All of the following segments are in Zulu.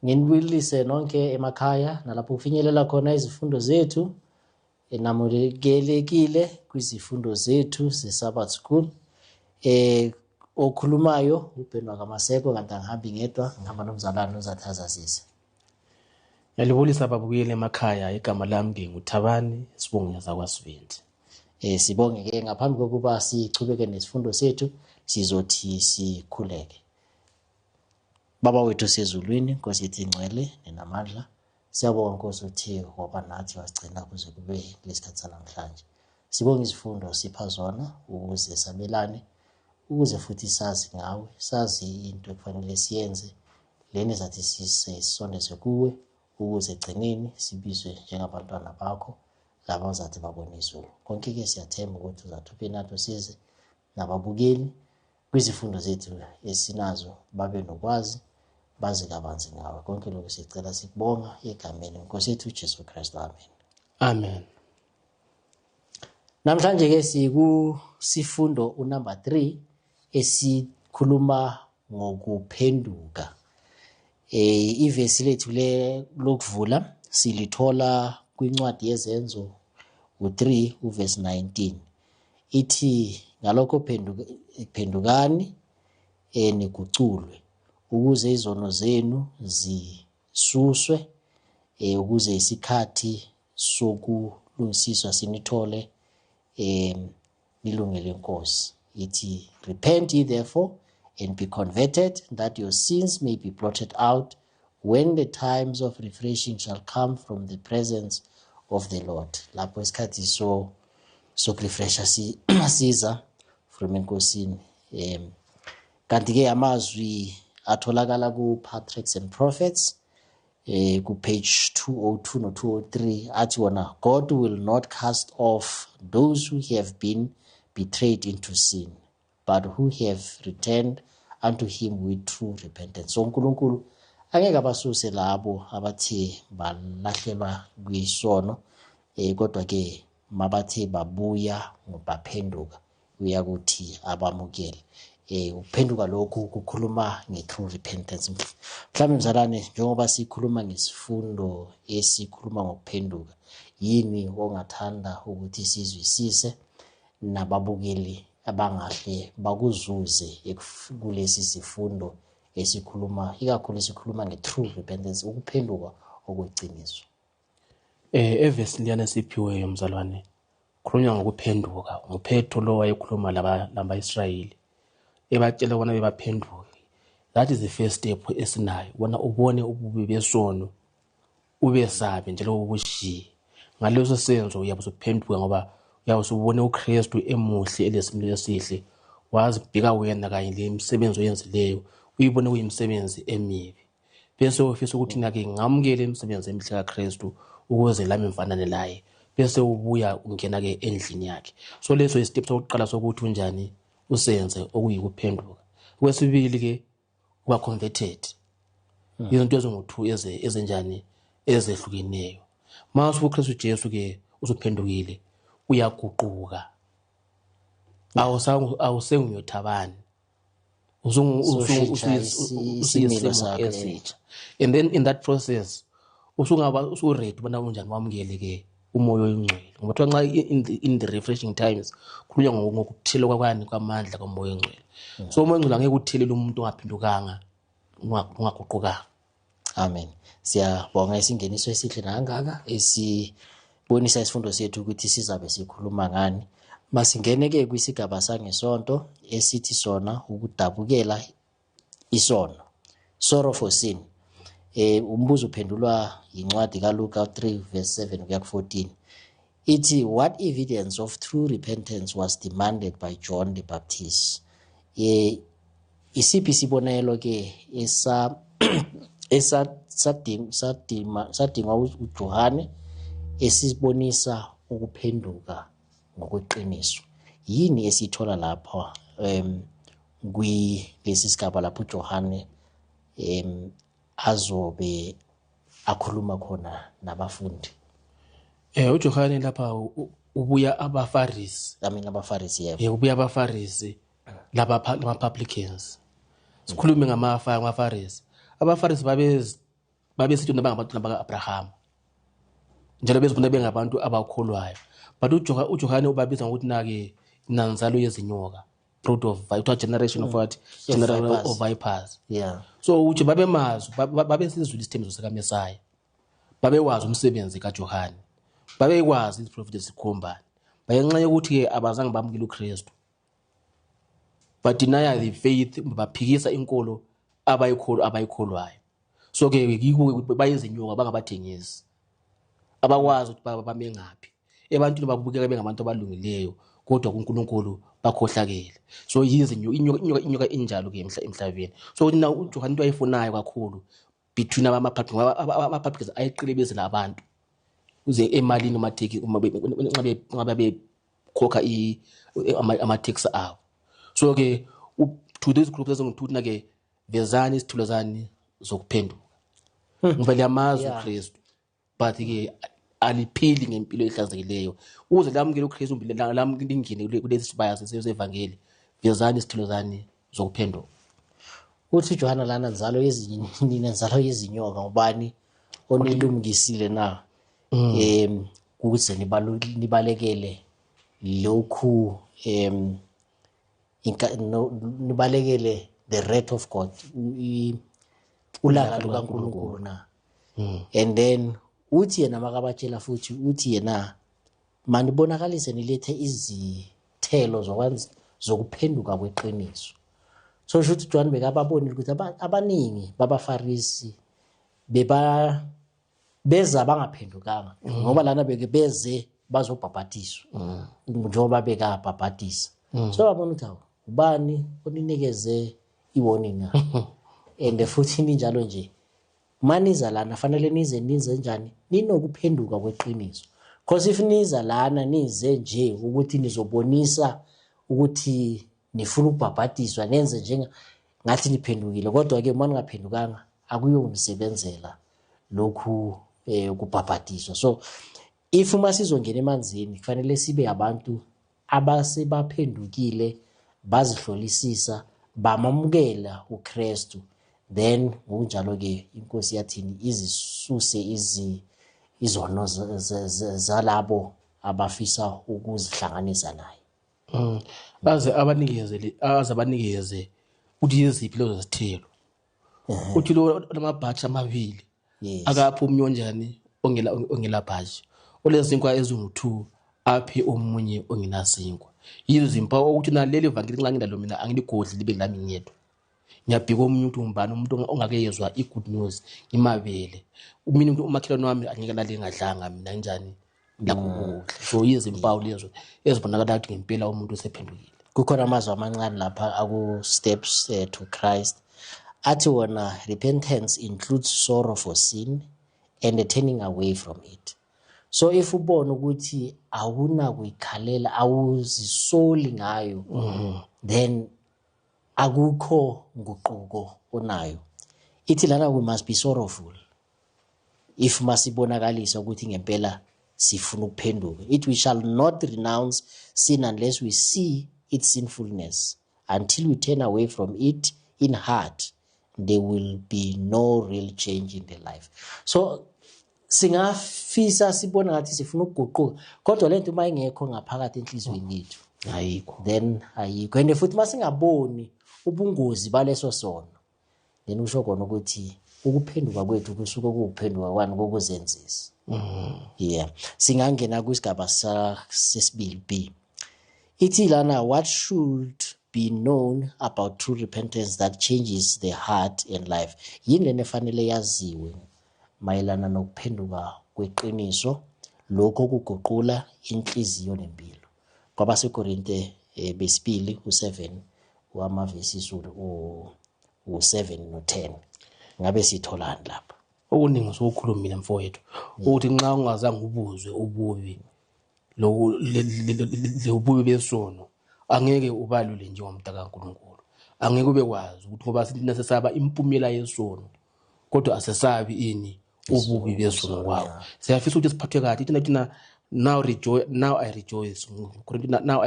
Nginibulise nonke emakhaya nalapho kufinyelela khona izifundo zethu. Namukelekile kwizifundo zethu ze-Sabbath School. Okhulumayo uBhenwa Kamaseko, kanti angihambi ngedwa, ngihamba nomzalwane uZathaza Sisi. Ngiyalibulisa babukeli emakhaya, igama lami nginguThabani Sibonge zakwaSibindi. Sibonge-ke ngaphambi kokuba sichubeke nesifundo sethu sizothi sikhuleke. Baba wethu sezulwini, Nkosi yethu ingcwele nenamandla, siyabonga Nkosi uthi ngoba nathi wasigcina kuze kube lesikhathi sanamhlanje. Sibonga izifundo sipha zona ukuze sabelane, ukuze futhi sazi ngawe, sazi into ekufanele siyenze, lena ezathi sisondeze kuwe, ukuze egcineni sibizwe njengabantwana bakho, laba ozathi babone izulu. Konke-ke siyathemba ukuthi uzathuphe nathi size nababukeli kwizifundo zethu esinazo babe nokwazi, bazi kabanzi ngawe. Konke lokhu sicela sikubonga egameni Nkosi yethu Jesu Kristu. Amen. Amen. Namhlanje-ke sifundo number 3 esikhuluma ngokuphenduka. Ivesi lethu lokuvula silithola kwincwadi yezenzo u3 uverse 19. Ithi ngalokho phendukani niguculwe ukuze izono zenu zisuswe, ukuze isikhathi sokulungisiswa sinithole nilungele inkosi. Ithi repent ye therefore and be converted, that your sins may be blotted out when the times of refreshing shall come from the presence of the Lord. Lapho isikhathi sokurefresha siza from enkosini. Kanti-ke amazwi atholakala ku-Patriarchs and Prophets ku page 202 no 203 athi wona, God will not cast off those who have been betrayed into sin, but who have returned unto him with true repentance. So uNkulunkulu angeke abasuse labo abathe balahlelwa kwisono, kodwa-ke mabathe babuya ngobaphenduka uyakuthi abamukele. Ukuphenduka lokhu kukhuluma nge-true repentance. Mhlawumbe mzalwane, njengoba sikhuluma ngesifundo esikhuluma ngokuphenduka, yini ongathanda ukuthi sizwisise nababukeli abangahle bakuzuze kulesi sifundo esikhuluma, ikakhulu esikhuluma nge-true repentance, ukuphenduka okweqiniso? Evesi liyana siphiweyo mzalwane, khulunywa ngokuphenduka. Nguphetho lo wayekhuluma laba-Israyeli ebatshela bona bebaphenduke. That is the first step esinayo, bona ubone ububi besono, ubesabe njalo ubushiye. Ngaleso senzo uyabe usuphenduka, ngoba uyabe usubone uKristu emuhle elesimilo esihle, wazibheka wena kanye lemisebenzi oyenzileyo uyibone kuyimisebenzi emibi, bese ufisa ukuthi nake ngamukele imisebenzi emihle kaKristu ukuze lami mfanane naye, bese ubuya ungena-ke endlini yakhe. So leso isitep sokuqala sokuthi unjani usenze okuyikuphenduka. Okwesibili-ke uba converted. Izinto ezingu-2 ezenjani ezehlukeneyo. Mase uKristu Jesu-ke usuphendukile, uyaguquka, awusenguYothabani, usuyisimo esitsha. And then in that process usu-ready ubona unjani wamukele-ke umoya oyingcwele, ngoba kuthiwa nxa in the refreshing times khulunywa ngokuthelwa kwamandla komoya oyingcwele. So umoya oyingcwele angeke uthelele umuntu ongaphendukanga, ungaguqukanga. Amen. Siyabonga isingeniso esihle nangaka esibonisa isifundo sethu ukuthi sizabe sikhuluma ngani. Masingene-ke kwisigaba sangesonto esithi sona ukudabukela isono, sorrow for sin. Umbuzo uphendulwa incwadi kaLuka 3 verse 7 kuya ku14. Ithi, what evidence of true repentance was demanded by John the Baptist? Isiphi isibonelo ke sadingwa uJohane esibonisa ukuphenduka ngokweqiniso? Yini esithola lapha kulesi sigaba lapho uJohane azobe akhuluma khona nabafundi? uJohane lapha ubuya abaFarisi. AbaFarisi, yebo. Ubuya abaFarisi lama-publicans. Sikhulume ngamaFarisi. AbaFarisi babesithi nabangabantu baka-Abraham njalo bezibona bengabantu abakholwayo. But uJohane ubabiza ngokuthi na-ke nanzalo yezinyoka, brood of kuthiwa generation of what? Generation of vipers. Yeah. So uthi babemazi, babesizwile isithembiso sikaMesaya, babewazi umsebenzi kaJohane, babekwazi iziprofethi zikhombani, bayenxa yokuthi-ke abazange bamukela uKristu, badeny the faith, baphikisa inkolo abayikholwayo. So-ke bayezinyoka, bangabathengisi abakwazi ukuthi bame ngaphi. Ebantwini bakubukeka bengabantu abalungileyo, kodwa kuNkulunkulu bakhohlakele. So inyoka injalo-ke emhlabeni. So na uJohane into ayifunayo kakhulu between ama-publicans ayiqilebezela abantu uze emalini nxa bekhokha ama-tax abo. So-ke to these groups ezingu-2 na-ke vezani izithulo zani zokuphenduka. Ngoba liyamazi uKristu, but-ke aliphili ngempilo ehlanzekileyo. Uze lamukele uKristu lingene kulesi sibaya sesevangeli, vezani izithulo zani zokuphenduka. Uthi uJohane lana nzalo yezinyoka ngubani onilungisile na ukuze nibalekele lokhu nibalekele the wrath of God, ulaka lukaNkulunkulu na. And then uthi yena makabatshela futhi uthi yena manibonakalise nilethe izithelo zokuphenduka kweqiniso. So shuthi uJohane bekababonile ukuthi abaningi babaFarisi beza bangaphendukanga ngoba lana beke beze bazobhabhatiswa njengoba bekabhabhatisa. So babona ukuthi ubani oninikeze iwarning na. And futhi ninjalo nje maniza lana fanele nize njani ninokuphenduka kweqiniso, because if niza lana nize nje ukuthi nizobonisa ukuthi nifuna ukubhabhatiswa nenze njenga ngathi niphendukile, kodwa ke uma ningaphendukanga akuyongisebenzela lokhu ukubhabhatiswa. So if uma sizongena emanzini kufanele sibe abantu abasebaphendukile, bazihlolisisa, bamamukela uKristu, then ngokunjalo-ke inkosi yathini izisuse izono zalabo abafisa ukuzihlanganisa naye. Baze abanikeze uthi yiziphi lezo zithelo. Uthi lo lamabhaji amabili akaphi umnyonjani ongelabhaji, olezinkwa ezingu-2 aphe omunye ongenazinkwa. Yizimpawu ukuthi naleli vangeli nxa ngindalo mina angiligodli libe lami ngedwa. Ngiyabhika umuntu umbani, umuntu ongakezwa i-good news ngimabele. Mina umuntu umakhelwane wami angeke nale ngadlanga mina njani lakho. So yizimpawu lezo ezibonakala ukuthi ngempela umuntu usephendukile. Kukhona amazwi amancane lapha aku-Steps to Christ athi wona repentance includes sorrow for sin and a turning away from it. So if ubona ukuthi awuna kuyikhalela, awuzisoli ngayo, then akukho nguquko onayo. Ithi lana we must be sorrowful if masibonakalisa ukuthi ngempela sifuna ukuphenduka. It we shall not renounce sin unless we see its sinfulness. Until we turn away from it in heart, there will be no real change in the life. So singafisa sibona ngathi sifuna ukuguquka, kodwa lento uma ingekho ngaphakathi enhlizweni yethu ayikho, then ayikho. And futhi masingaboni ubungozi baleso sono, then usho khona ukuthi ukuphenduka kwethu kusuke kuphenduka kwani kokuzenzisa. Yeah, singangena kwisigaba sesibili B. Ithi lana, what should be known about true repentance that changes the heart and life? Yini lena efanele yaziwe mayelana nokuphenduka kweqiniso lokho kuguqula inhliziyo nempilo? KwabaseKorinte besibili u7 wamaverses u7 no10. Ngabe sitholani lapha? Okuningi sokukhulumile mfowethu ukuthi nxa ungazange ubuzwe ububi lobubi besono angeke ubalule njengomntaka kaNkulunkulu. Angeke ubekwazi ukuthi ngoba sithi sesaba impumela yesono kodwa asesabi ini ububi besono kwawo. Siyafisa ukuthi siphathwe kahle thina now I rejoice. Now I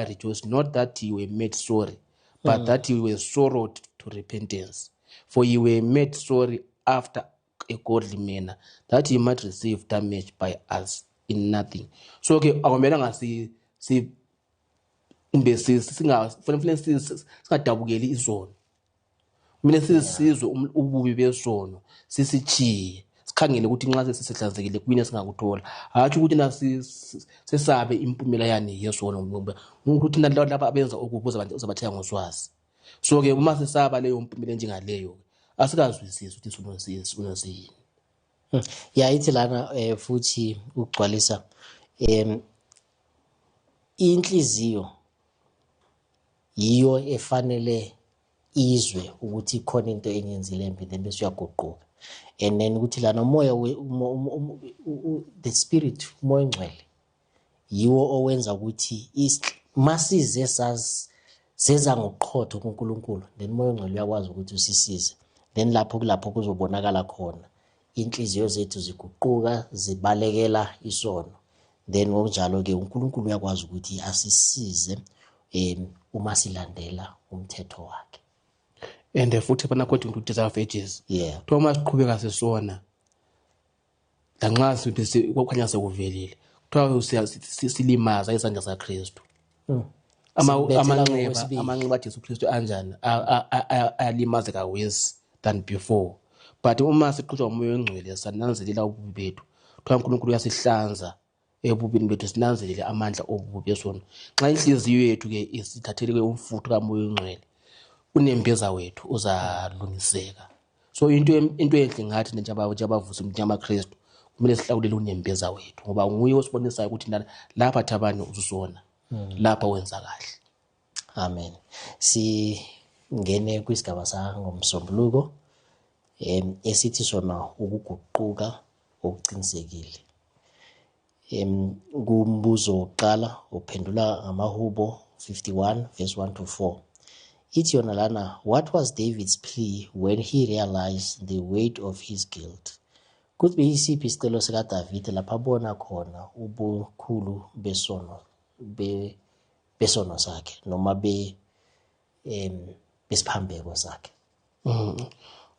rejoice not that you were made sorry, but that you were sorrowed to repentance. For you were made sorry after a godly manner, that he might receive damage by us in nothing. So ke akumelanga kufanele singadabukeli izono. Kumele sizizwe ububi besono sisichiye sikhangele ukuthi nxa sesihlanzekile kuyini singakuthola, hatshi ukuthi na sesabe impumela yani yesono ukuthi laba abenza okubi uzabathenga ngoswazi. So ke uma sesaba leyo mpumela njengaleyo asikazwisisi ukuthi isono siyini. Ya ithi lana futhi ukugcwalisa inhliziyo yiyo efanele izwe ukuthi ikhona into engenzile embi then bese uyaguquka, and then ukuthi lana umoya the spirit, umoya ongcwele yiwo owenza ukuthi masize seza ngokuqotho kuNkulunkulu, then umoya ongcwele uyakwazi ukuthi usisize, then lapho kuzobonakala khona inhliziyo zethu ziguquka zibalekela isono, then ngokunjalo ke uNkulunkulu uyakwazi ukuthi asisize uma silandela umthetho wakhe. And futhi phana according to Desire of Ages, Yeah. Thomas siqhubeka sisona lanxa sithi kwakhanya sekuvelile kuthiwa silimaza isandla saKristu. Amanxeba aJesu Kristu anjani ayalimazeka worse than before, but uma siqhutshwa umoya ongcwele sananzelela ububi bethu, kuthiwa uNkulunkulu uyasihlanza ebubini bethu, sinanzelele amandla obubi besono. Xa inhliziyo yethu ke isithatheleke umfutho kamoya ongcwele, unembeza wethu uzalungiseka. So into enhle ngathi njengabavusi njengamaKristu kumele sihlawulele unembeza wethu, ngoba nguye osibonisayo ukuthi lapha thabani uzusona, lapha wenza kahle. Amen. Singene kwisigaba sangomsombuluko esithi sona ukuguquka okuqinisekile. Kumbuzo wokuqala uphendula ngamaHubo 51 verse 1 to 4. Ithi yona lana, what was David's plea when he realized the weight of his guilt? Kuthi yisiphi isicelo sikaDavid lapha abona khona ubukhulu besono sakhe noma besiphambeko sakhe.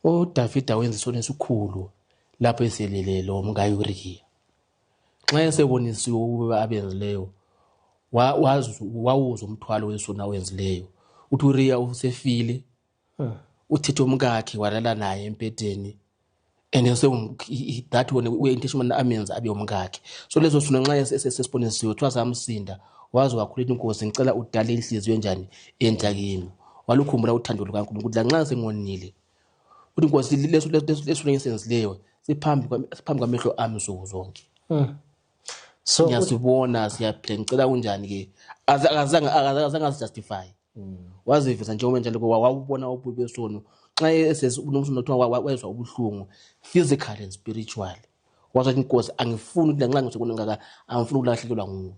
uDavid wenza isono esikhulu lapho eselele lo mkayo Uriya. Xa esebonisiwe ukuba abenzileyo wawuzwa umthwalo wesono awenzileyo. Uthi Uriya usefile, uthethe umkakhe walala naye empedeni, and that one intention amenza abe umkakhe. So lezo sono nxa esesibonisiwe kuthiwa samsinda, wazi wakhuleka inkosi, ngicela udale inhliziyo enjani enhla kimi, walukhumbula uthando lukaNkulunkulu ukuthi lanxa sengonile uthi inkosi leso ngisenzileyo siphambi kwamehlo ami nsuku zonke. So ngiyasibona siyaphila, ngicela kunjani ke azange asijustify. Waziveza njengoba njalo wawubona ububi besono xa esesinomsono kuthiwa wezwa ubuhlungu physically and spiritually. Wathi inkosi angifuni ukuthi lanxa ngisekona ngaka angifuni ukulahlekelwa nguwe.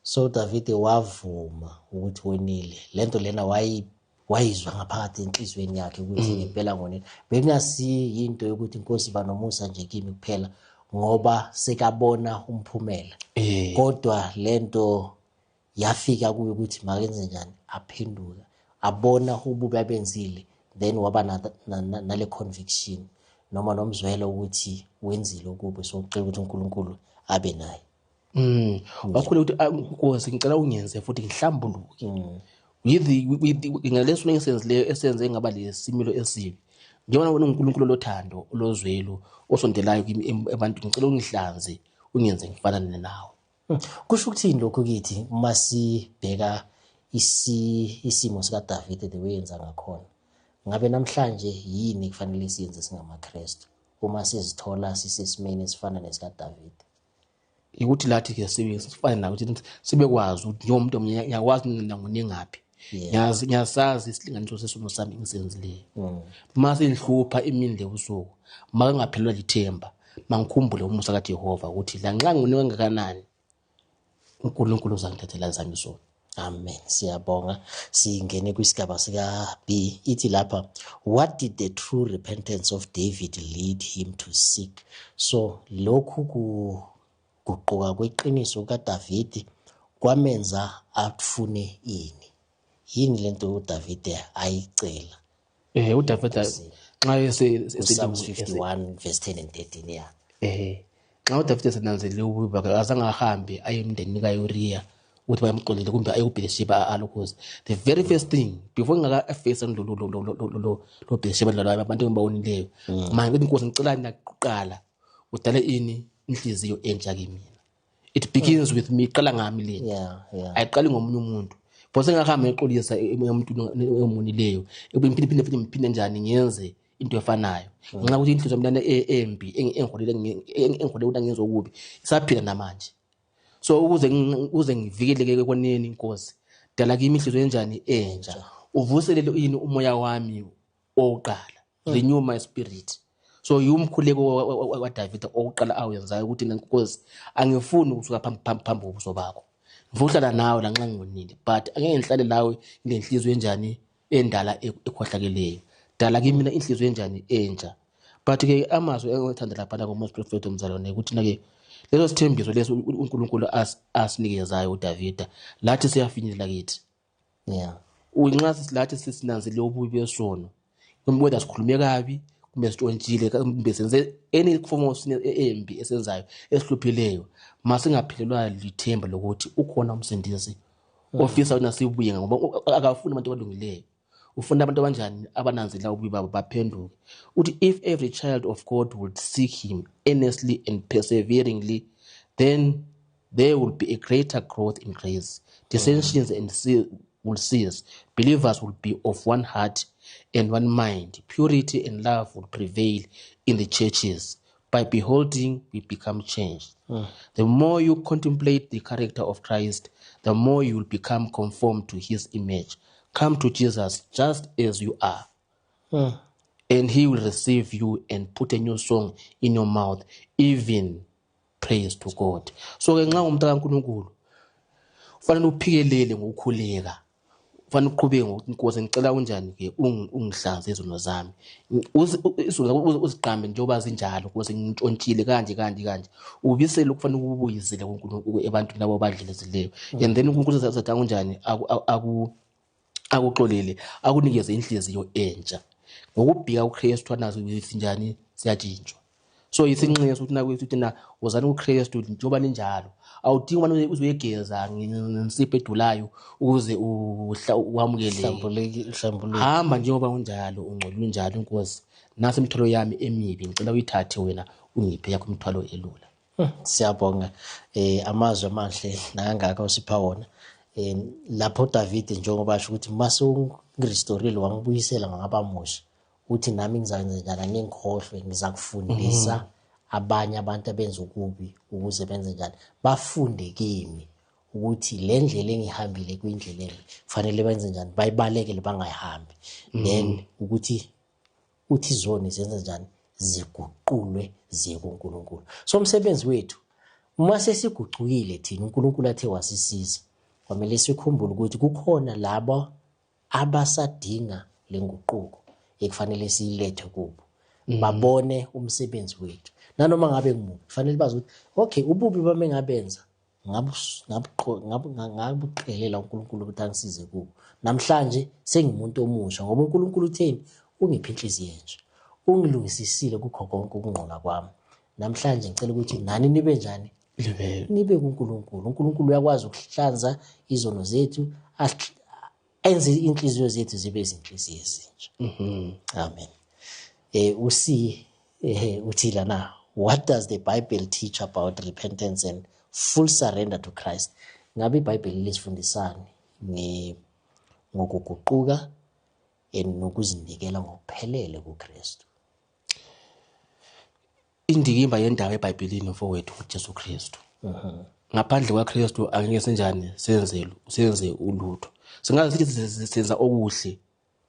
So David wavuma ukuthi wenile, lento lena wayizwa ngaphakathi enhlizweni yakhe ukuthi ngempela ngonile. Bekungasi into yokuthi inkosi banomusa nje kimi kuphela ngoba sekabona umphumela, kodwa lento yafika kuye ukuthi makenze njani, aphenduka, abona ububi abenzile, then waba nale conviction noma nomzwelo ukuthi wenzile ukubi, so ucela ukuthi uNkulunkulu abe naye. Wakhule ukuthi inkosi ngicela ungenze futhi ngihlambuluke ngaleso ngisenzileyo esenze ngaba lesimilo esibi. Njengoba uNkulunkulu lothando olozwelo osondelayo kimi ebantwini, ngicela ungihlanze ungenze ngifanane nawe. Kusho ukuthini lokho kithi uma sibheka isimo sikaDavid the way yenza ngakhona? Ngabe namhlanje yini kufanele siyenze singamaKristu uma sizithola sisesimeni esifana nesikaDavid? Ukuthi lathi ke sifane nayo ukuthi sibekwazi ukuthi njengomuntu ngiyakwazi ningaphi, ngiyasazi isilinganiso sesono sami ngisenzileyo. Mase ngihlupha imini lebusuku, make ngaphelelwa lithemba, mangikhumbule umusa kaJehova ukuthi lanxa nginikwe ngakanani uNkulunkulu uzangithathela zami isono. Amen. Siyabonga. Singene kwisigaba sika B. Ithi lapha, what did the true repentance of David lead him to seek? So lokhu kuguquka kweqiniso kaDavid kwamenza afune ini? Yini lento uDavid ayicela? uDavid nxa Psalms 51 verse 10 and 13. Yeah. Nxa uDavide esenanzelele ububi bakhe azange ahambe aye emndenini kaUriya ukuthi bayamxolele kumbe aye kuBherisheba alokhuze. The very first thing before ngaka-face lo Bherisheba lalo abantu engibawonileyo, manje inkosi ngicela nakuqala udale ini inhliziyo entsha kimi. It begins with me, iqala ngami lena. Yeah. Ayiqali ngomunye umuntu. Phose ngahamba ngiqolisa emuntwini omunileyo, ngiphinde njani ngenze into efanayo. Nxa ukuthi inhliziyo yami embi engiholele ukuthi angenze okubi isaphila namanje. So ukuze ngivikeleke koneni inkosi, dala kimi inhliziyo enjani entsha. Uvuselele ini umoya wami oqala. Renew my spirit. So yumkhuleko waDavida oqala awenzayo ukuthi nenkosi angifuni ukusuka phambi kobuso bakho. Ngivuhlala nawe lanxa ngingonile, but angeke ngihlale nawe ngenhliziyo enjani endala ekhohlakeleyo. Dala kimi mina inhliziyo enjani entsha. But ke amazwi engithanda lapha ngoMoses prophet umzalwane ukuthi ke leso sithembiso leso uNkulunkulu asinikezayo uDavida lathi siyafinyelela kithi. Yeah. Unxa silathi sisinanzile ububi besono, kumbe sikhulume kabi, kumbe sitshontshile, kumbe senze any form of sin embi esenzayo esihluphileyo, masingaphelelwa lithemba lokuthi ukhona umsindisi ofisa una sibuye ngoba akafuni abantu abalungileyo. Ufuna abantu abanjani abananzela ububi babo baphenduke. Uthi if every child of God would seek him earnestly and perseveringly, then there will be a greater growth in grace. Dissensions will cease. Believers will be of one heart and one mind. Purity and love will prevail in the churches. By beholding, we become changed. The more you contemplate the character of Christ, the more you will become conformed to his image. Come to Jesus just as you are, and he will receive you and put a new song in your mouth, even praise to God. So nxa umuntu kaNkulunkulu ufanele uphikelele ngokukhuleka, ufanele uqhubeke ngokuthi inkosi ngicela unjani ke ungihlanze izono zami, uziqambe njengoba zinjalo ukuthi ngintshontshile kanje ubisele ukufanele ukubuyisele kuNkulunkulu ebantwini labo abadlelezileyo, and then uNkulunkulu uzathatha unjani akuxolele akunikeze inhliziyo entsha ngokubhika uKristu anazo njani siyatshintshwa. So isinqinyo ukuthi nakuthi na uzana uKristu njengoba ninjalo, awudingi ubani uzuyegeza ngensipho edulayo ukuze uhamukele. Hamba njengoba unjalo, ungcolile njalo inkosi, nasi imithwalo yami emibi ngicela uyithathe wena ungiphe yakho imithwalo elula. Siyabonga amazwi amahle nangaka usipha wona. Lapho Davide njengoba asho ukuthi mase ungirestorile wangibuyisela ngabamusha, uthi nami ngizakwenza njani ningikhohlwe, ngizakufundisa abanye abantu abenza ukubi ukuze benze njani bafunde kimi ukuthi le ndlela engihambile kuyindlela kufanele benze njani bayibalekele bangayihambi. Then ukuthi izoni zenze njani ziguqulwe ziye kuNkulunkulu. So umsebenzi wethu uma sesigucukile thina uNkulunkulu athe wasisiza, kwamele sikhumbule ukuthi kukhona labo abasadinga lenguquko ekufanele siyilethe kubo, babone umsebenzi wethu nanoma ngabe ngumubi. Kufanele bazi ukuthi okay, ububi bami engabenza ngabuqelela uNkulunkulu ukuthi angisize kubo. Namhlanje sengimuntu omusha ngoba uNkulunkulu utheni, ungiphe inhliziyo entsha, ungilungisisile kukho konke ukungqola kwami. Namhlanje ngicela ukuthi nani nibe njani, nibe kuNkulunkulu. uNkulunkulu uyakwazi ukuhlanza izono zethu, enze inhliziyo zethu zibe izinhliziyo ezintsha. Amen. Uthi lana, what does the Bible teach about repentance and full surrender to Christ? Ngabe iBhayibheli lisifundisani ngokuguquka nokuzinikela ngokuphelele kuKristu? Indikimba yendawo eBhayibhelini mfowethu uJesu Kristu. Ngaphandle kwaKristu angeke senjani senze ulutho. Singaze sithi senza okuhle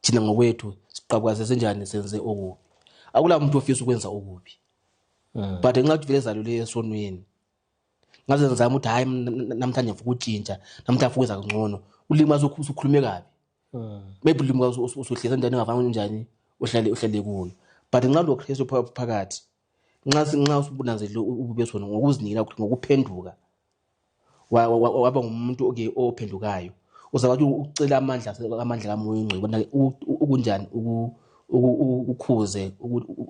thina ngokwethu, siqhabukaze senjani senze okubi. Akula umuntu ofisa ukwenza okubi. But nxa uvele zalule esonweni, ngaze ngizama ukuthi hayi namhlanje ngifuna ukutshintsha, namhlanje ngifuna ukwenza kangcono, ulimi usukhulume kabi. Maybe ulimi usuhleza endaweni engafani njani uhlale kuyo. But nxa lo Kristu phakathi, nxa usubunanzele ububi besona ngokuzinikela ngokuphenduka, waba ngumuntu ophendukayo, uzabathi ucela amandla kaMoya oNgcwele ukunjani ukhuze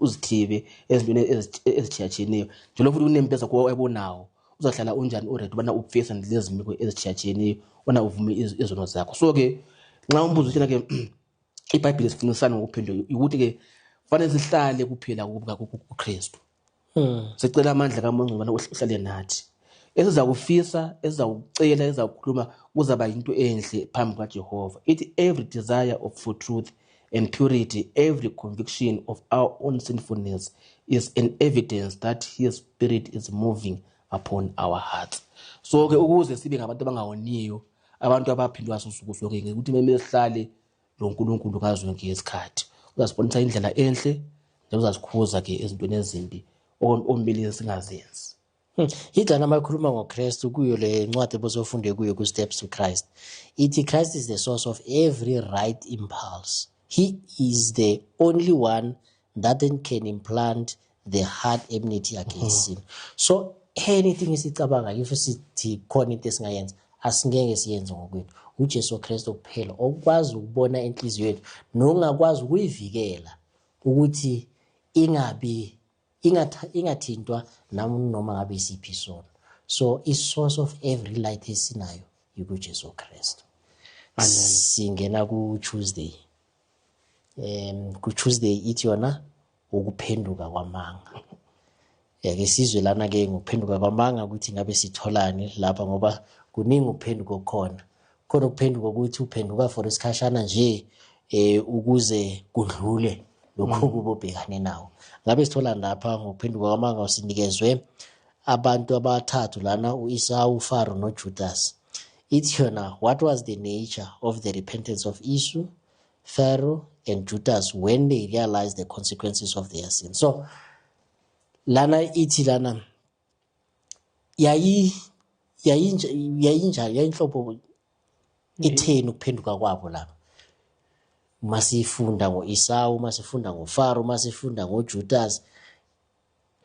uzithibe ezintweni ezithiyatshiyeneyo njalo futhi kunempeza kuwo ebonawo uzahlala unjani uready ubana ufesa lezi miko ezithiyatshiyeneyo ona uvume izono zakho. So ke nxa umbuzo uthina ke iBhayibheli sifunisana ngokuphendula ukuthi ke fanele sihlale kuphela kuKristu. Sicela amandla kaMngcwele ubana uhlale nathi esiza kufisa esizakucela ezakukhuluma kuzaba into enhle phambi kaJehova. It every desire for truth and purity, every conviction of our own sinfulness is an evidence that his spirit is moving upon our hearts. So ke ukuze sibe ngabantu abangawoniyo abantu abaphindwa susuku sonke ukuthi memesihlale lo nkulunkulu kazonke isikhathi uzasibonisa indlela enhle njalo uzasikhuza ke ezintweni ezimbi omele singazenzi. Igama makhuluma ngoKristu kuyo le ncwadi bosofunde kuyo ku-Steps to Christ. Ithi Christ is the source of every right impulse. He is the only one that then can implant the hard enmity against sin. So anything isicabanga if sithi khona into esingayenza asingeke siyenze ngokwethu. uJesu Kristu kuphela okwazi ukubona inhliziyo yethu nongakwazi ukuyivikela ukuthi ingathintwa noma ngabe isiphi isono. So source of every light esinayo yukuJesu Kristu. Singena ku Tuesday. Ku Tuesday ithi yona ukuphenduka kwamanga. Ke sizwe lana ke ngokuphenduka kwamanga ukuthi ngabe sitholani lapha ngoba kuningi ukuphenduka khona ukuphenduka ukuthi uphenduka for isikhashana nje ukuze kudlule lokho kubobhekane nawo. Ngabe sithola lapha ngokuphenduka kwamanga usinikezwe abantu abathathu lana uEsau, uFaro noJudas. Ithi yona what was the nature of the repentance of Esau, Pharaoh and Judas when they realized the consequences of their sin. So lana ithi lana yayinhlobo itheni ukuphenduka kwabo lapha. Masifunda ngoEsau, masifunda ngoFaro, masifunda ngoJudas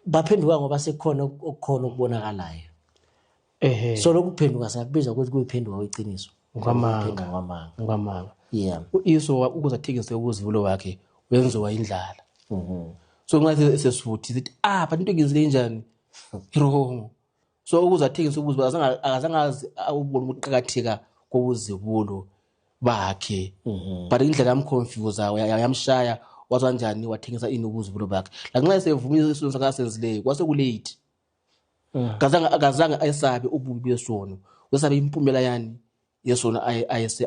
baphenduka ngoba sekukhona okukhona ukubonakalayo. So lokuphenduka sakubiza ukuthi kuyiphenduka kweqiniso ngwamanga. Yeah. uEsau ukuzathekise ubuzibulo wakhe wenziwa indlala. So nxa sesifuthi sithi but into ngizile njani wrong. So ukuzathekisa ubuzibulo akazangazi ubona ukuqhakatheka kobuzibulo bakhe. But indlela yamconfuse yamshaya wazwa njani wathengisa ini ubuzibulo bakhe. La nxa sevumisa isono sakasenzileyo kwase kulate. Akazange ayesabe ububi besono wesabe impumela yani yesono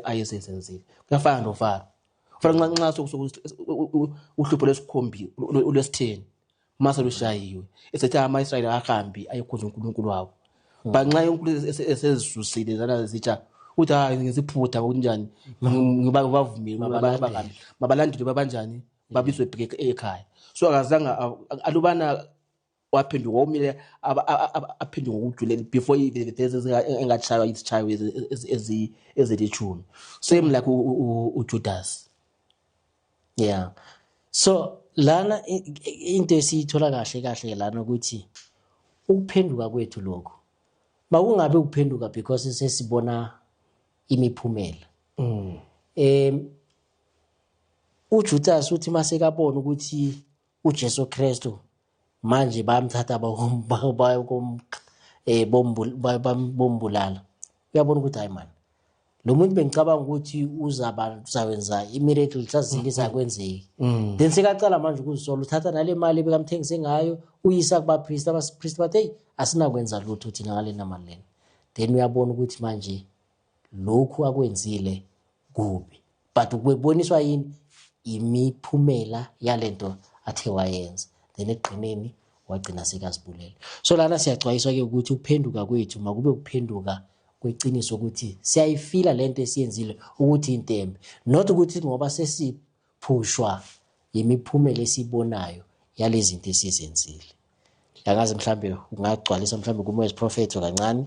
ayesenzile. Kuyafana noFaro. Fana nxa uhlupho lesikhombisa lwesitheni mase lushayiwe esethi ama-Israyeli ahambi ayekhuza uNkulunkulu wabo. But nxa uNkulunkulu esezisusile zana zitsha uthi ngisiphutha kunjani ngibavumile mabalandule babanjani babiswe bheke ekhaya. So akazange alubana waphenduka omile aphenduka ngokujulele before engatshaywa izitshayo ezilithumi. Same like uJudas. Yeah. So lana into esiyithola kahle lana ukuthi ukuphenduka kwethu lokho makungabe ukuphenduka because sesibona imiphumela. uJudas uthi masekabona ukuthi uJesu Kristu manje bamthatha bombulala. Uyabona ukuthi hayi man lo muntu bengicabanga ukuthi uzawenza imiracle sazingisa kwenzeki. Then sekacala manje ukuzisola uthatha nale mali ebekamthengise ngayo uyisa kubapriest. Abapriest bathi hey asinakwenza lutho thina ngale namali lena. Then uyabona ukuthi manje lokhu akwenzile kubi but ukubeboniswa yini imiphumela yalento athe wayenza. Then egqineni wagcina sekazibulela. So lana siyaxwayiswa ke ukuthi ukuphenduka kwethu makube ukuphenduka kweqiniso ukuthi siyayifila lento esiyenzile ukuthi intembe, not ukuthi ngoba sesiphushwa yimiphumela esibonayo yalezi zinto esizenzile. Yangaze mhlambe ungagcwalisa mhlambe kumoya prophet kancane.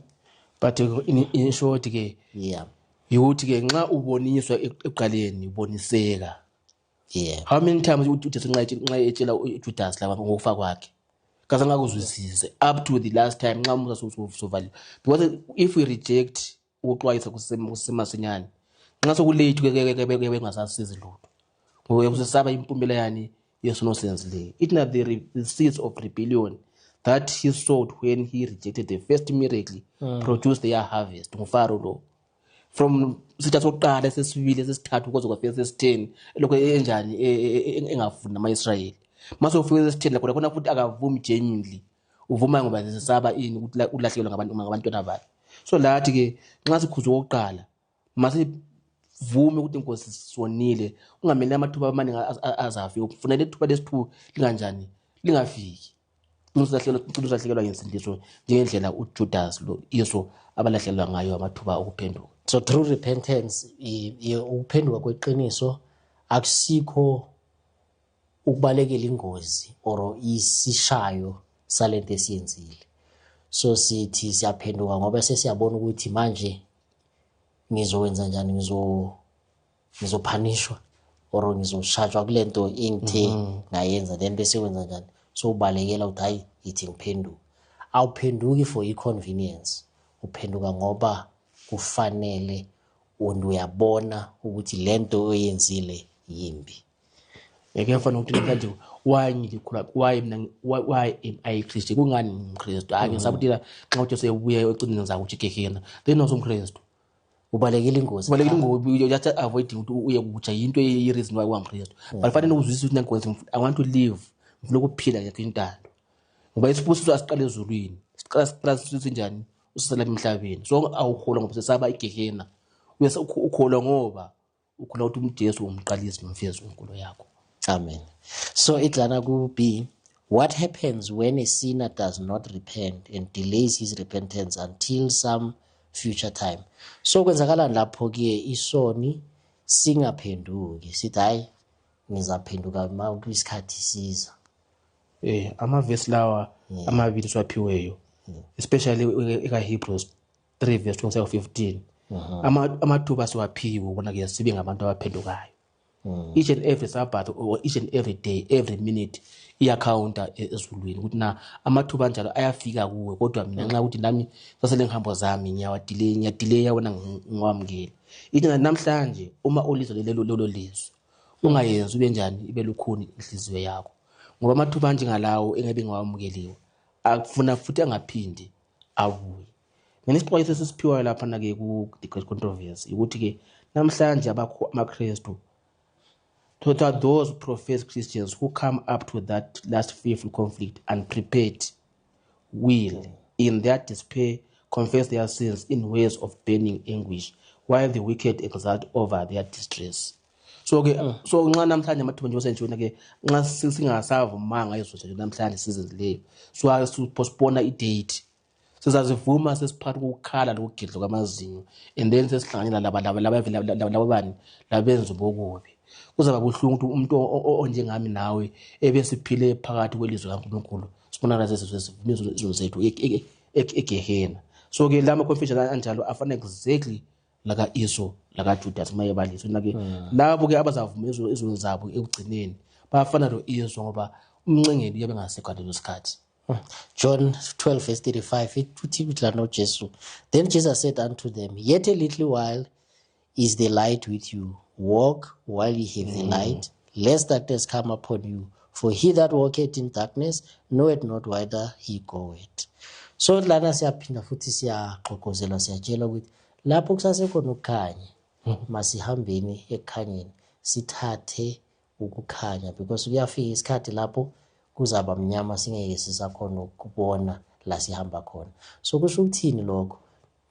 But in short ke yeah ukuthi ke nxa uboniswa eqaleni uboniseka. Yeah. How many times uthi nxa etshela uJudas laba ngokufa kwakhe kazange kuzwisise up to the last time nxa umuntu sovali. Because if we reject ukuxwayisa kusemasinyane nxa sokulate ke bengasasizi lutho Uyabusesaba impumela yani yesono senzileyo. Ithi na the seeds of rebellion that he sowed when he rejected the first miracle produced their harvest. Ngufaro lo. From sitha sokuqala sesibili sesithathu kwaze kwafika sesi-10 lokho enjani engafuni nama-Israyeli. Mase ufika sesi-10 la khona futhi akavumi genuinely. Uvuma ngoba zisaba ini ukuthi ulahlekelwa ngabantwana bakhe. So lathi ke nxa sikhuza okokuqala mase vume ukuthi inkosi sonile ungamele amathuba amaningi azafika kufanele ithuba lesi-2 linganjani lingafiki. Uzahlekelwa ngensindiso njengendlela uJudas lo Yesu abalahlelwa ngayo amathuba okuphenduka. So through repentance ukuphenduka kweqiniso akusikho ukubalekela ingozi or isishayo salento esiyenzile. So sithi siyaphenduka ngoba sesiyabona ukuthi manje ngizowenza njani, ngizophanishwa or ngizoshajwa kulento engithe ngayenza, then bese wenza njani. So ubalekela ukuthi hayi ithi ngiphenduka. Awuphenduki for inconvenience, uphenduka ngoba kufanele uyabona ukuthi lento oyenzile yimbi. Ngiyafana ukuthi manje why am I Christian? Kungani ngumKristu? Ngisabutila xa uthi sebuya ecinini zakho uthi kekena then usumKristu. Ubalekile ingozi. Ubalekile ngoba you just avoiding ukuthi uye kutsha into reason why ungumKristu. But fanele uzwisise ukuthi nangokuthi I want to live, ngifuna ukuphila yakhe intando. Ngoba isibusiso asiqala ezulwini. Siqala sithi njani? Usisala emhlabeni. So awukholwa ngoba sesaba igehena. Ukholwa ngoba ukholwa ukuthi uMjesu umqalisi nomfezi wenkolo yakho. Amen. So itlana ku B, what happens when a sinner does not repent and delays his repentance until some future time? So kwenzakala lapho ke isoni singaphenduki sithi hayi ngizaphenduka isikhathi siza. Ama-verse lawa amabili siwaphiweyo, especially eka-Hebrews 3 verse 12-15. Amathuba siwaphiwe ubona ke sibe ngabantu abaphendukayo. Each and every Sabbath or each and every day, every minute iyakhawunta ezulwini ukuthi na amathuba njalo ayafika kuwe, kodwa mina nxa ukuthi nami sasele ngihambo zami ngiyadilaya wena ngiwamukele. Ithi namhlanje uma ulizwe lelo lizwe ungayenzi ube njani ibe lukhuni inhliziyo yakho, ngoba amathuba njengalawo engabe ngawamukeliwe akufuna futhi angaphindi abuye. Mina isixwayiso sesiphiwayo lapha na ke ku the great controversy ukuthi ke namhlanje amakristu to those profess Christians who come up to that last fearful conflict unprepared will in their despair confess their sins in ways of burning anguish while the wicked exult over their distress. So ke so nxa namhlanje amathuba nje osentshona ke nxa singasavumanga izothi namhlanje sizenzileyo so postpone i-date sizazivuma sesiphakathi kokukhala lokugidla kwamazinyo and then sesihlanganyela laba bani labenza ububi. Kuzaba buhlungu ukuthi umuntu onjengami nawe ebesiphile phakathi kwelizwe kaNkulunkulu sibonakala sesivume izinto zethu egehena. So ke lama confession anjalo afana exactly laka Esau laka Judas mayebalisa na ke labo ke abazavuma izinto zabo ekugcineni bafana lo Esau ngoba umncengeli yabe ngasekho ngaleso sikhathi. John 12 verse 35 ithi kuthina Jesu, then Jesus said unto them, yet a little while is the light with you. Walk while ye have the light, lest darkness come upon you. For he that walketh in darkness knoweth not whither he goeth. So lana siyaphinda futhi siyaxokozela siyatshela ukuthi lapho kusasekhona ukukhanya masihambeni ekukhanyeni sithathe ukukhanya, because kuyafika isikhathi lapho kuzaba mnyama singeke sisakhona ukubona la sihamba khona. So kusho ukuthini lokho?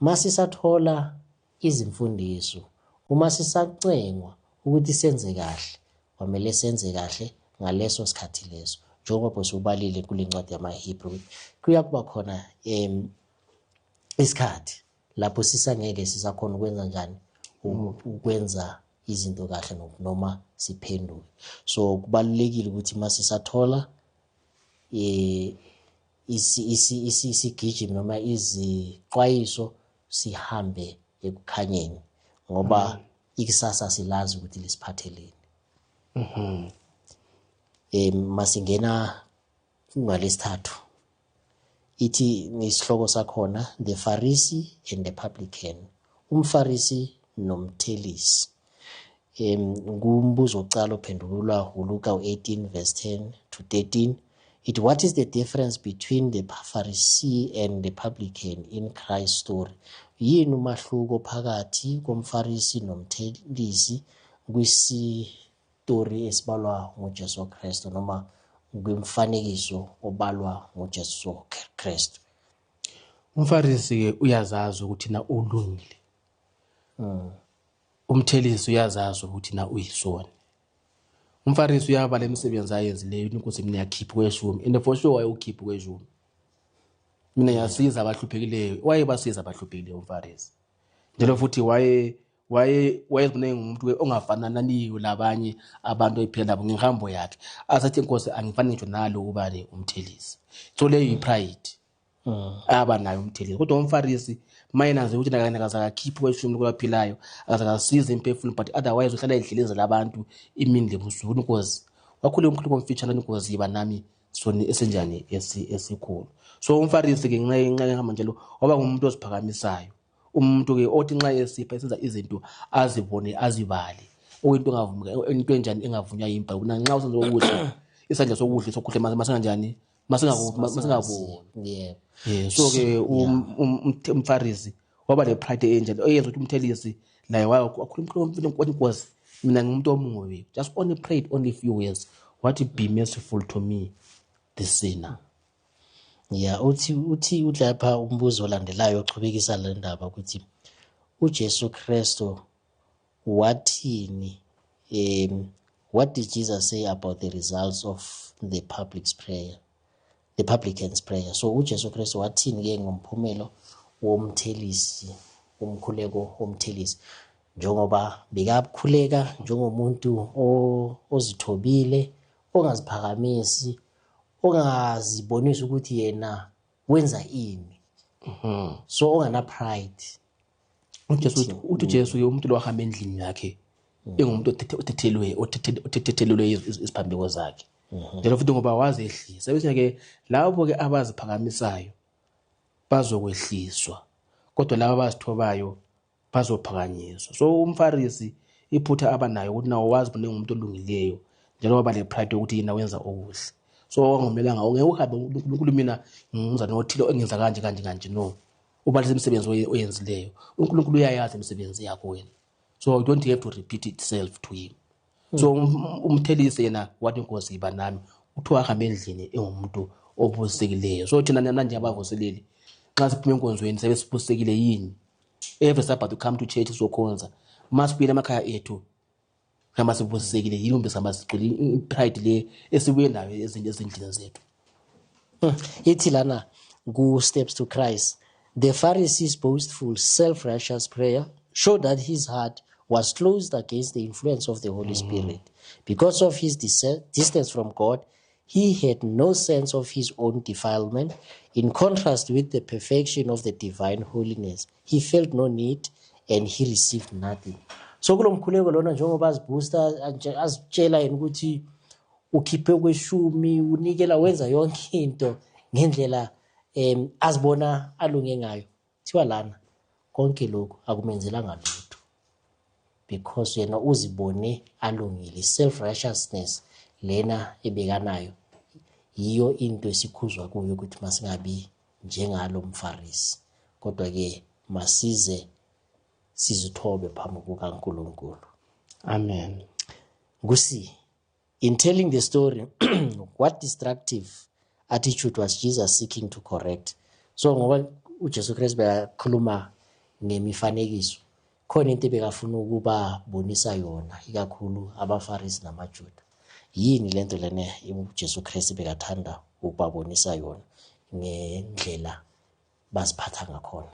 Masisathola izimfundiso, uma sisacengwa ukuthi senze kahle, kwamele senze kahle ngaleso sikhathi leso. Njengoba sobalile kule ncwadi yamaHebrew kuyakuba khona isikhathi lapho sisangeke sisakhona ukwenza njani, ukwenza izinto kahle noma siphenduke. So kubalulekile ukuthi masisathola isigijimi noma izixwayiso sihambe ekukhanyeni ngoba ikusasa silazi ukuthi lisiphatheleni. Masingena ngalesithathu ithi nisihloko sakhona the Pharisee and the publican, umfarisi nomthelisi. Ngumbuzo oqala ophendulwa uLuka 18 verse 10 to 13. What is the difference between the Pharisee and the publican in Christ's story? Yini umahluko phakathi komfarisi nomthelisi kwisitori esibalwa nguJesu Kristu noma kwimfanekiso obalwa nguJesu Kristu? Umfarisi ke uyazazi ukuthi na ulungile. Umthelisi uyazazi ukuthi na uyisoni. Umfarisi uyabala imisebenzi ayenzileyo inkosi mina yakhipha kweshumi and for sure wayekhipha kweshumi. Mina yasiza abahluphekileyo, wayebasiza abahluphekileyo umfarisi. Njalo futhi wayezibona ngumuntu ongafanananiyo labanye abantu ephila nabo ngehambo yakhe. Asathi inkosi angifani ngisho nalo ubani umthelisi. So leyo yipride. Aba nayo umthelisi. Kodwa umfarisi mayinaze ukuthi akazakhipha kweshumi kwabaphilayo, akazasiza imphefumulo, but otherwise uhlala edleleza labantu imini lebusuku. Inkosi wakhule umkhulu omfitshane inkosi yiba nami soni esenjani esikhulu. So umfarisi ke ngenxa ngihamba njalo waba ngumuntu oziphakamisayo. Umuntu ke othi nxa esipha esenza izinto azibone azibale. Oyinto engavumeka into enjani engavunywa yimbhalo. Kuna nxa usenza okuhle isandla sokuhle sokuhle masenganjani masingaboni. So ke umfarisi waba le pride enjalo eyenza ukuthi umthelisi naye wakhuluma inkosi mina ngumuntu omubi. Just only prayed only few words. What be merciful to me the sinner. Uthi lapha umbuzo olandelayo ochubekisa le ndaba ukuthi uJesu Kristu wathini, what did Jesus say about the results of the publican's prayer? So uJesu Kristu wathini ke ngomphumelo womthelisi, umkhuleko womthelisi, njengoba bekakhuleka njengomuntu ozithobile, ongaziphakamisi, ongazibonisa ukuthi yena wenza ini. So ongana pride. uJesu ke umuntu lo wahamba endlini yakhe engumuntu othethelelwe isiphambeko zakhe. Njalo futhi ngoba wazehlisa bese ke labo ke abaziphakamisayo bazokwehliswa, kodwa labo abazithobayo bazophakanyiswa. So umfarisi iphutha abanayo ukuthi nawo wazibona ngumuntu olungileyo njalo waba le pride ukuthi yena wenza okuhle. So angomelanga ngeke uhambe uNkulunkulu mina ngizana nothilo engenza kanje no. Ubalisa imisebenzi oyenzileyo. uNkulunkulu uyayazi imisebenzi yakho wena. So you don't have to repeat itself to him. So umthelisi yena wathi inkosi iba nami uthiwa ahambe endlini engumuntu obusekileyo. So thina nanje abavuseleli nxa siphuma enkonzweni sibe sibusekile yini? Every Sabbath to come to church sokhonza must be emakhaya ethu kama sibusekile yini umbe samasiculi pride le esibuye nayo ezindlini zethu. Ithi lana ku Steps to Christ, the Pharisee's boastful self-righteous prayer showed that his heart was closed against the influence of the Holy Spirit. Because of his distance from God, he had no sense of his own defilement. In contrast with the perfection of the divine holiness, he felt no need and he received nothing. So kulo mkhuleko lona njengoba azibooster azitshela yena ukuthi ukhiphe kweshumi, unikela, wenza yonke into ngendlela azibona alunge ngayo. Thiwa lana konke lokho akumenzelanga lutho, because yena uzibone alungile. Self-righteousness lena ebekanayo yiyo into esikhuzwa kuyo ukuthi masingabi njengalo mfarisi, kodwa ke masize sizithobe phambi kukaNkulunkulu. Amen. Gusi, in telling the story, what destructive attitude was Jesus seeking to correct? So ngoba uJesu Kristu bekhuluma ngemifanekiso, khona into ebekafuna ukuba bonisa yona ikakhulu abaFarisi namaJuda. Yini lento lena uJesu Kristu bekathanda ukubabonisa yona ngendlela baziphatha ngakhona?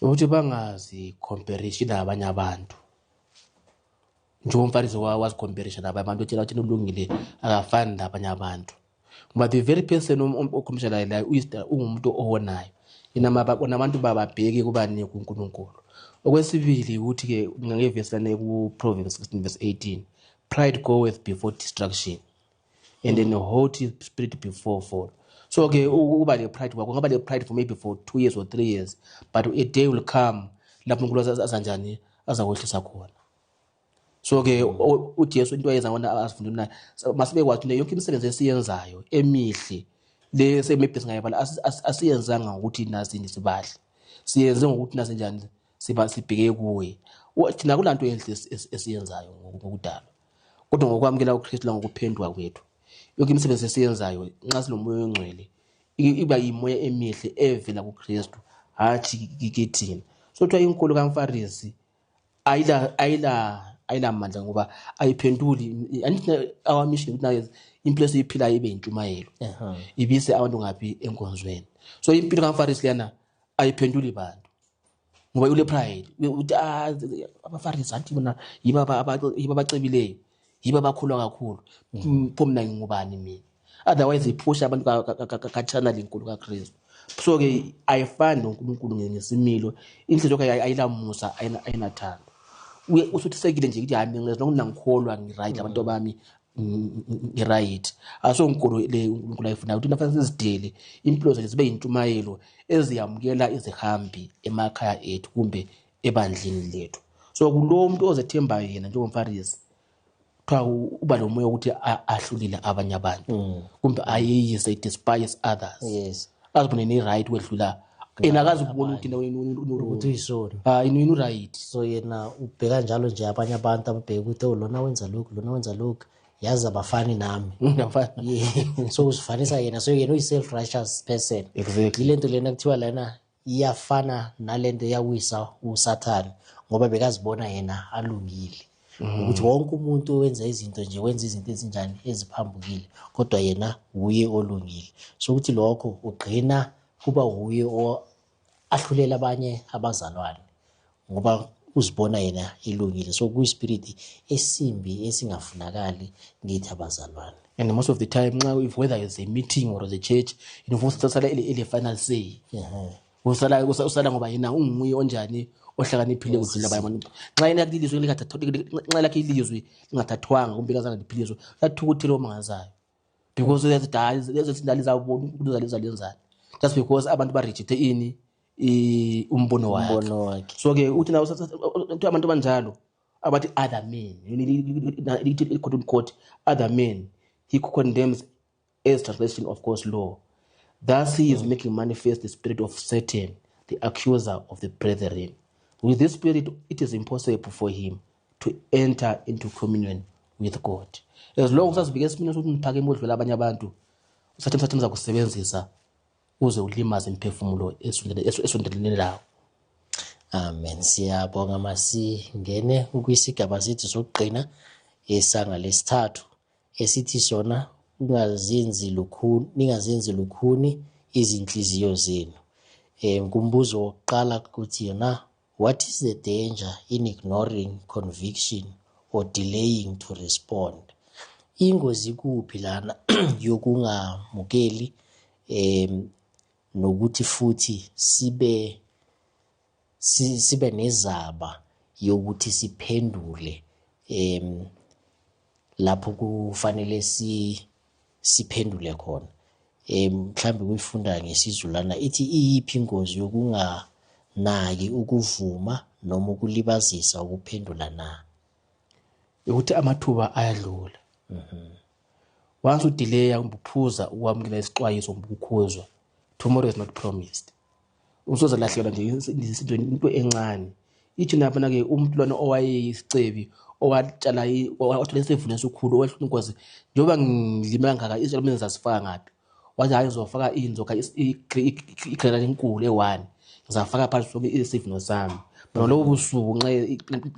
Ukuthi bangazi comparison nabanye abantu. Nje umfarisi wazi-comparison nabanye abantu utshela ukuthi ulungile akafani nabanye abantu. But the very person okhulumisana naye ungumuntu owonayo. Abantu bababheke kubani kuNkulunkulu. Okwesibili ukuthi ke ngevesi lana ku-Proverbs 16 verse 18, pride goeth before destruction and then a haughty spirit before fall. So ke uba le pride wakho ngaba le pride for maybe for 2 years or 3 years, but a day will come lapho uNkulunkulu azanjani azakwehlisa khona. So ke uthi Yesu into ayenza ngona asifundile nayo masibe kwathi yonke imisebenzi esiyenzayo emihle le semebhesi ngayibala asiyenzanga ukuthi nazi sibahle siyenze ngokuthi nase njani sibheke kuye thina kulanto enhle esiyenzayo ngokudala kodwa ngokwamukela uKristu langokuphendwa kwethu yonke imisebenzi esiyenzayo nxa silomoya ongcwele iba yimoya emihle evela kuKristu hathi kithina so kuthiwa inkolo kaMfarisi ayila mandla ngoba ayiphenduli andithi our mission ukuthi nayo impilo esiyiphilayo ibe intshumayelo ibise abantu ngaphi enkonzweni so impilo kaMfarisi lana ayiphenduli bantu ngoba ule pride uthi abaFarisi athi bona yiba abacebileyo yiba abakholwa kakhulu pho mina ngingubani mina otherwise iphusha abantu kachana lenkulu kaKristu so ke ayifani noNkulunkulu ngesimilo inhliziyo yakhe ayilamusa ayinathando usuthisekile nje ukuthi hayi mina ngizokungikholwa ngiright abantu bami ngiright asonkolo le uNkulunkulu ayifuna ukuthi nafanele sizidele impilo zethu zibe yintshumayelo eziyamukela izihambi emakhaya ethu kumbe ebandleni lethu so kulo muntu ozethemba yena njengomFarisi kuthiwa uba lomoya ukuthi ahlulile abanye abantu kumbe ayeyise despise others yes azibone ni right wedlula enakazi ukubona ukuthi uyisona inu right so yena ubheka njalo nje abanye abantu ababheka ukuthi lona wenza lokhu yazi abafani nami so usifanisa yena so yena uyi-self righteous person exactly ile nto lena kuthiwa lana iyafana nalento yawisa uSathane ngoba bekazibona yena alungile ukuthi wonke umuntu owenza izinto nje wenza izinto ezinjani eziphambukile kodwa yena uye olungile so ukuthi lokho ugqina kuba uye ahlulela abanye abazalwane ngoba uzibona yena ilungile so kuyispirit esimbi esingafunakali ngithi abazalwane and most of the time nxa if whether is a meeting or the church usala ile final say usala ngoba yena unguye onjani ohlakaniphile kudlula abanye abantu nxa yena kulilizwe nxa lakhe ilizwe lingathathwanga kumbe kazange liphilizwe lathukuthela omangazayo because there's indali zabona uNkulunkulu uzalenzani just because abantu ba reject umbono wakhe so ke uthi nawo abantu banjalo abathi other men quote other men he condemns as transgression of God's law thus he is making manifest the spirit of Satan the accuser of the brethren with this spirit it is impossible for him to enter into communion with God as long as asibike esimini sokuthi niphake emodlela abanye abantu uSathane uzakusebenzisa uze ulimaze imphefumulo esondelene lawo amen siyabonga masingene kwisigaba sethu sokugcina esanga lesithathu esithi sona ningazenzi lukhuni izinhliziyo zenu ngumbuzo wokuqala ukuthi yona what is the danger in ignoring conviction or delaying to respond ingozi kuphi lana yokungamukeli nokuthi futhi sibe nezaba yokuthi siphendule lapho kufanele siphendule khona mhlambe kuyifunda ngesizulana ithi iyiphi ingozi yokunganaki ukuvuma noma ukulibazisa ukuphendula na ukuthi amathuba ayadlula once udelay umphuza ukwamukela isixwayiso ngokukhuzwa tomorrow is not promised usoza lahlela nje into encane ithi napha ke umuntu lona owayeyisicebi owatshala wathola isivuno esikhulu owehlula inkosi njoba ngilima ngaka izolo mina zasifaka ngapi wathi hayi ngizofaka inzoka igrela enkulu e1 ngizafaka phansi sonke isivuno sami bona lobo busuku nxa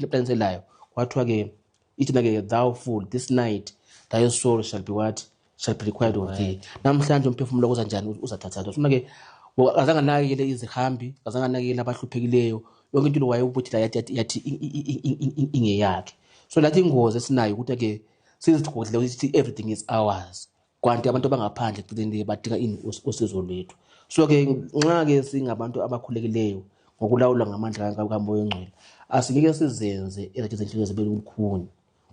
iplanselayo kwathiwa ke ithi ke thou fool this night thy soul shall be required of thee namhlanje umphefumulo kuza njani uzathatha ufuna ke azange nakele izihambi azange nakele abahluphekileyo yonke into wayebuthi yathi ingeyakhe so lathi ingozi esinayo ukuthi ke sizigodle ukuthi everything is ours kwanti abantu abangaphandle kucine badinga usizo lwethu so ke nxa ke singabantu abakhulekileyo ngokulawulwa ngamandla kaMoya oNgcwele asingeke sizenze ezathi izinhliziyo zibe lukhuni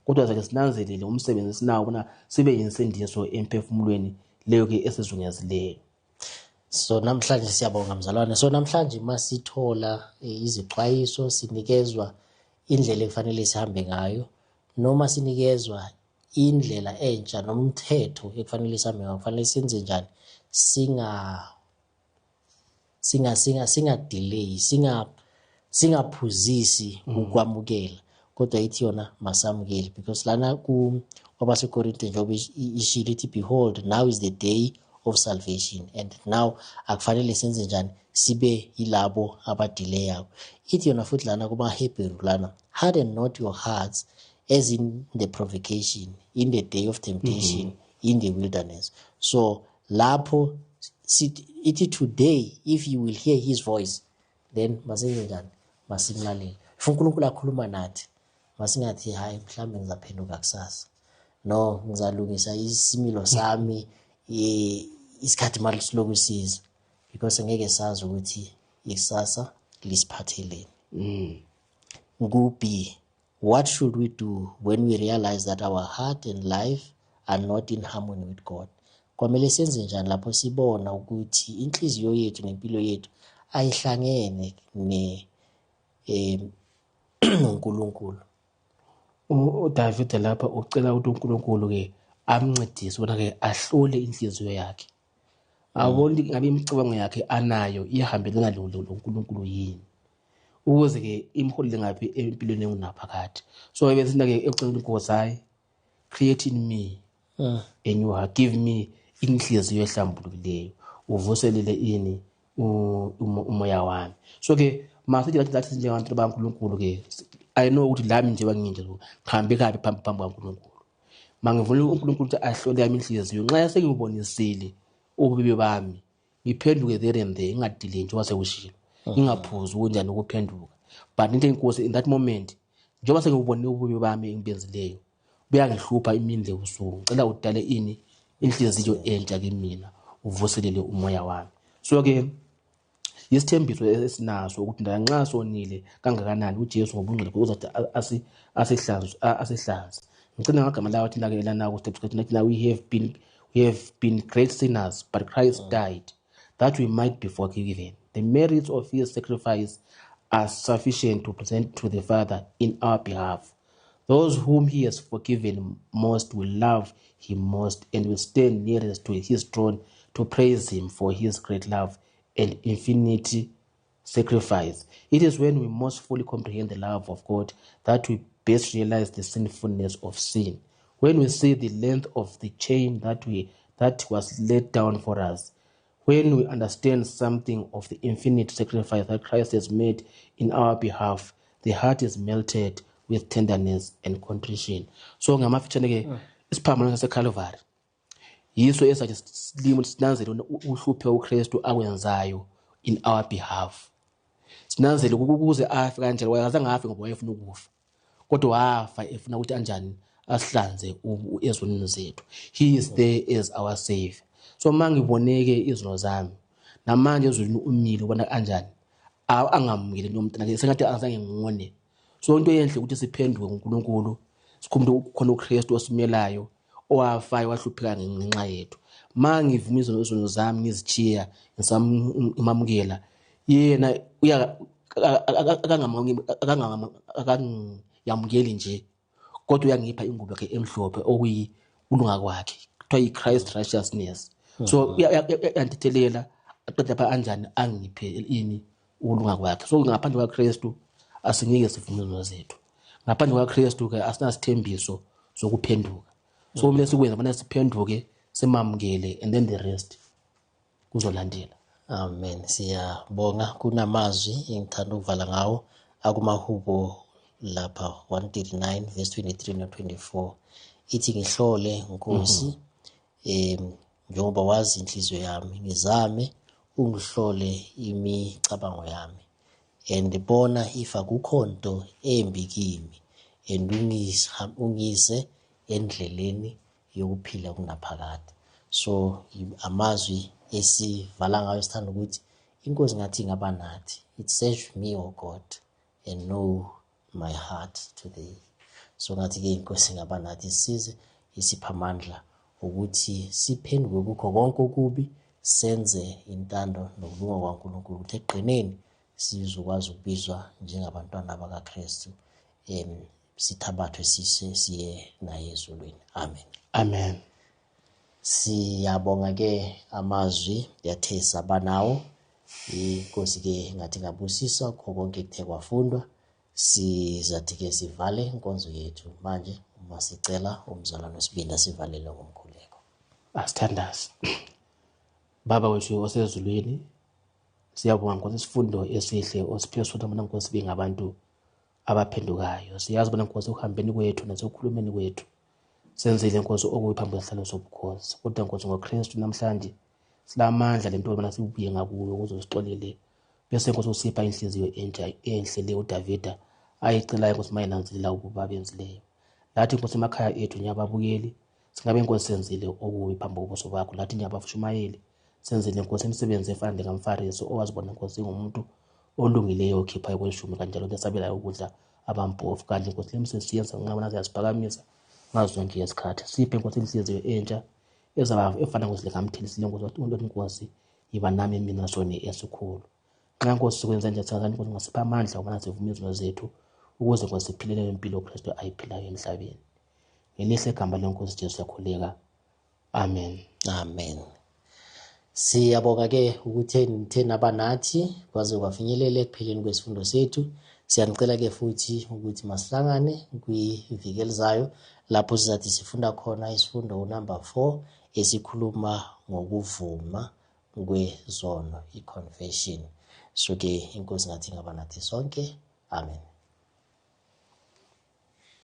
kodwa zake sinanzelele umsebenzi esinawo bona sibe yinsindiso emphefumulweni leyo ke esizungezileyo so namhlanje siyabonga mzalwane so namhlanje masithola izixwayiso sinikezwa indlela ekufanele sihambe ngayo noma sinikezwa indlela entsha noma umthetho ekufanele sihambe ngawo, kufanele senze njani, singa delay, singaphuzisi ukwamukela, kodwa ithi yona masamukele. Because lana kwabasekorinte njengoba ishilo ithi, behold now is the day of salvation, and now akufanele senze njani, sibe yilabo abadileyayo. Ithi yona futhi lana kumaHebheru lana, harden not your hearts as in the provocation, in the day of temptation, in the wilderness. So lapho ithi today, if you will hear his voice, then masenze njani, masimlalele. If uNkulunkulu akhuluma nathi, masingathi hayi mhlambe ngizaphenduka kusasa, no ngizalungisa isimilo sami isikhathi manje siloku siza, because ngeke sazi ukuthi ikusasa lisiphatheleni. Ngubi, what should we do when we realize that our heart and life are not in harmony with God? Kwamele senze njani lapho sibona ukuthi inhliziyo yethu nempilo yethu ayihlangene noNkulunkulu? uDavid lapha ucela ukuthi uNkulunkulu ke amncedise bona ke ahlole inhliziyo yakhe, abone ngabe imicabango yakhe anayo iyahambelana loNkulunkulu yini, ukuze ke imholele ngaphi empilweni engunaphakade. So besinda ke ecela inkosi, hayi, create in me a new heart, give me inhliziyo ehlambulukileyo, uvuselele ini umoya wami. So ke masithi lathi njengabantu baNkulunkulu ke, I know ukuthi lami nje banginje lo khambe kabi phambi kwaNkulunkulu. Mangivula uNkulunkulu ukuthi ahlole yami inhliziyo, nxa sengibonisile ububi bami, ngiphenduke there and there, ingadile nje wasekushilo, ngingaphuzi kunjani ukuphenduka. But into enkosi, in that moment, njengoba sengibonile ububi bami engibenzileyo, buyangihlupha imini lebusuku, ngicela udale ini inhliziyo entsha kimina, uvuselele umoya wami. So ke isithembiso esinaso ukuthi nxa sonile kangakanani uJesu ngobungcwele uzathi asihlanze. Ngicela ngagama lawo athi lake lana ku step scripture, we have been great sinners, but Christ died that we might be forgiven. The merits of his sacrifice are sufficient to present to the Father in our behalf. Those whom he has forgiven most will love him most and will stand nearest to his throne to praise him for his great love and infinite sacrifice. It is when we most fully comprehend the love of God that we best realize the sinfulness of sin. When we see the length of the chain that was laid down for us, when we understand something of the infinite sacrifice that Christ has made in our behalf, the heart is melted with tenderness and contrition. So ngamafitshane ke isiphambano saseCalvary yiso esathi silimo sinanzele uhluphe uKristu akwenzayo in our behalf. Sinanzele ukuze afe kanjalo, wayezange afe ngoba wayefuna ukufa, kodwa wafa efuna ukuthi anjani asihlanze ezonweni zethu. He is there as our savior. So mangiboneke izono zami namanje ezweni umile ubona kanjani angamukele nomntana ke sengathi azange ngone. So into enhle ukuthi siphenduke kuNkulunkulu, sikhumbule khona uKristu osimelayo owafayo wahlupheka ngenxa yethu. Mangivuma izono zami ngizichiya ngisamamukela yena akangiyamukeli nje, kodwa uyangipha ingubo yakhe emhlophe okuyi ulunga kwakhe, kuthiwa yi-Christ righteousness. So uyandithelela aqeda pha anjani angiphe ini ulunga kwakhe. So ngaphandle kwaKristu asingeke sivume izono zethu, ngaphandle kwaKristu ke asinasithembiso sokuphenduka. So kumele sikwenza bona siphenduke, simamukele, and then the rest kuzolandela. Amen. Siyabonga. Kunamazwi engithanda ukuvala ngawo akumaHubo lapha 139 verse 23 no 24. Ithi ngihlole Nkosi njengoba wazi inhliziyo yami, ngizame ungihlole imicabango yami, and bona if akukho nto embi kimi, and ungise endleleni yokuphila kunaphakade. So amazwi esivala ngayo sithanda ukuthi inkosi ngathi ngaba nathi, it search me, O God, and know my heart today. So ngathi ke inkosi ngaba nathi size isipha amandla ukuthi siphenduke kukho konke okubi, senze intando nokulunga kwaNkulunkulu, ukuthi eqineni sizokwazi ukubizwa njengabantwana bakaKristu sithabathwe siye naye ezulwini. Amen. Amen. Siyabonga ke amazwi yathe sabanawo. Inkosi ke ngathi ngabusisa kho konke kuthe kwafundwa. Sizathi ke sivale inkonzo yethu manje uma sicela umzalwane wesibili sivalele ngomkhuleko. Asithandaze. Baba wethu osezulwini, siyabonga Nkosi isifundo esihle osiphe sona mina Nkosi bengabantu abaphendukayo. Siyazi bona Nkosi ukuhambeni kwethu nasekukhulumeni kwethu senzile Nkosi okuyiphambi kwesihlalo sobukhosi. Kodwa Nkosi ngoKristu namhlanje silamandla lento mina sibuye ngakuyo ukuze usixolele. Bese Nkosi usipha inhliziyo entsha enhle le uDavida ayicelayo Nkosi mayinanzelela ukuba benzileyo. Lathi Nkosi emakhaya ethu nyababukeli singabe Nkosi senzile okubi phambi kobuso bakho. Lathi nyabafushumayeli senzile Nkosi imisebenzi efana njengamFarisi owazibona Nkosi ngumuntu olungileyo okhiphayo kweshumi kanjalo lesabelayo ukudla abampofu. Kanti Nkosi lemsebenzi siyenza ngabona siyasiphakamisa ngazo zonke isikhathi. Siphe Nkosi inhliziyo entsha ezaba efana Nkosi lekamthelisile Nkosi uNtoni Nkosi yiba nami mina sone esikhulu. Nxa Nkosi sikwenza nje sazani Nkosi ngasipha amandla ukubana sivume izinto zethu ukuze Nkosi siphilele impilo uKristu ayiphilayo emhlabeni. Ngelihle igama leNkosi Jesu yakhuleka. Amen. Amen. Siyabonga ke ukuthi nithe nabanathi kwaze kwafinyelela ekupheleni kwesifundo sethu. Siyanicela ke futhi ukuthi masihlangane kwiviki elizayo lapho sizathi sifunda khona isifundo number 4 esikhuluma ngokuvuma kwezono, i-confession. So ke inkosi ngathi ngaba nathi sonke. Amen.